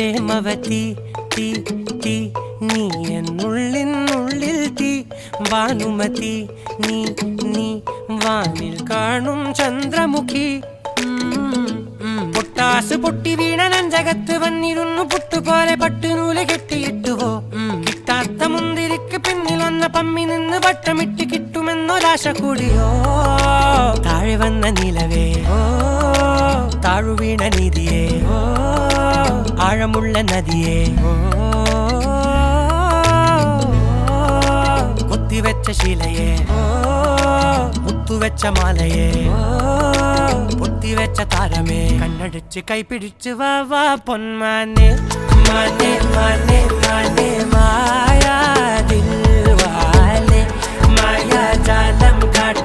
പ്രേമവതി തീ തീ നീ എന്നുള്ളിനുള്ളിൽ തീ ഭാനുമതി നീ നീ വാനിൽ കാണും ചന്ദ്രമുഖി പൊട്ടാസ് പൊട്ടി വീണ നെഞ്ചകത്ത് വന്നിരുന്നു പുട്ടുപോലെ പട്ടുനൂല് കെട്ടിയിട്ടുവോ കിട്ടാത്ത മുന്തിരിക്ക് പിന്നിൽ വന്ന പമ്മി നിന്ന് വട്ടമിട്ട് കിട്ടുമെന്നൊരാശ കൂടിയോ താഴെ വന്ന നിലവേ താഴു വീണ നിധിയേ ആഴമുള്ള നദിയേ കൊത്തിവെച്ച ശിലയേ മുത്തുവെച്ച മാലയേ പൊത്തിവെച്ച താരമേ കണ്ണടിച്ച് കൈപിടിച്ച് വാ വാ പൊന്മാനെ മാനെ മാനെ മാനെ മായാ ദിൽവാലെ മായാ ജാലം കാട്ടി